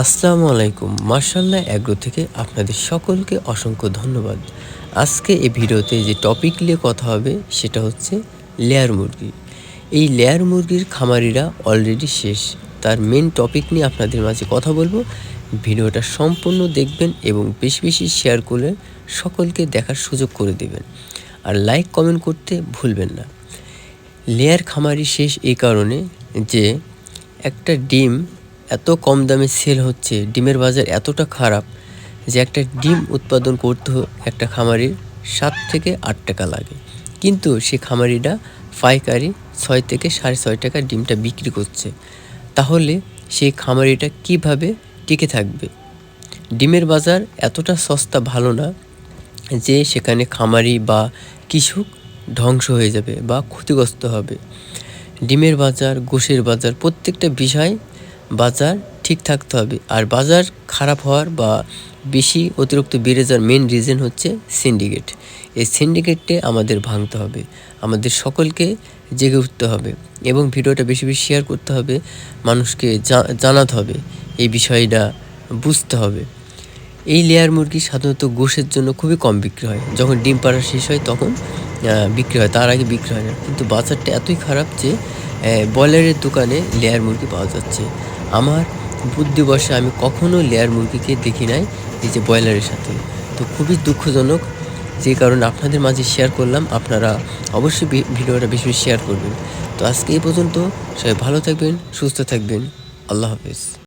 আসসালামু আলাইকুম। মার্শাল্লাহ অ্যাগ্রো থেকে আপনাদের সকলকে অসংখ্য ধন্যবাদ। আজকে এই ভিডিওতে যে টপিক নিয়ে কথা হবে সেটা হচ্ছে লেয়ার মুরগি। এই লেয়ার মুরগির খামারিরা অলরেডি শেষ। তার মেন টপিক নিয়ে আপনাদের মাঝে কথা বলবো। ভিডিওটা সম্পূর্ণ দেখবেন এবং বেশি বেশি শেয়ার করে সকলকে দেখার সুযোগ করে দেবেন। আর লাইক কমেন্ট করতে ভুলবেন না। লেয়ার খামারি শেষ এই কারণে যে একটা ডিম এত কম দামে সেল হচ্ছে, ডিমের বাজার এতটা খারাপ যে একটা ডিম উৎপাদন করতে একটা খামারির 7 থেকে 8 টাকা লাগে, কিন্তু সে খামারিটা পাইকারি 6 থেকে 6.5 টাকা ডিমটা বিক্রি করছে। তাহলে সেই খামারিটা কিভাবে টিকে থাকবে? ডিমের বাজার এতটা সস্তা ভালো না যে সেখানে খামারি বা কৃষক ধ্বংস হয়ে যাবে বা ক্ষতিগ্রস্ত হবে। ডিমের বাজার, গোশের বাজার, প্রত্যেকটা বিষয় বাজার ঠিক থাকতে হবে। আর বাজার খারাপ হওয়ার বা বেশি অতিরিক্ত বেড়ে যাওয়ার মেন রিজন হচ্ছে সিন্ডিকেট। এই সিন্ডিকেটে আমাদের ভাঙতে হবে, আমাদের সকলকে জেগে উঠতে হবে এবং ভিডিওটা বেশি বেশি শেয়ার করতে হবে, মানুষকে জানাতে হবে, এই বিষয়টা বুঝতে হবে। এই লেয়ার মুরগি সাধারণত গোশের জন্য খুবই কম বিক্রি হয়। যখন ডিম পাড়া শেষ হয় তখন বিক্রি হয়, তার আগে বিক্রি হয় না। কিন্তু বাজারটা এতই খারাপ যে ব্রয়লারের দোকানে লেয়ার মুরগি পাওয়া যাচ্ছে। আমার বুদ্ধিবশে আমি কখনো লেয়ার মুরগিকে দেখি নাই এই যে ব্রয়লারের সাথে। তো খুবই দুঃখজনক, যে কারণে আপনাদের মাঝে শেয়ার করলাম। আপনারা অবশ্যই ভিডিওটা বেশি বেশি শেয়ার করবেন। তো আজকে এই পর্যন্ত। সবাই ভালো থাকবেন, সুস্থ থাকবেন। আল্লাহ হাফেজ।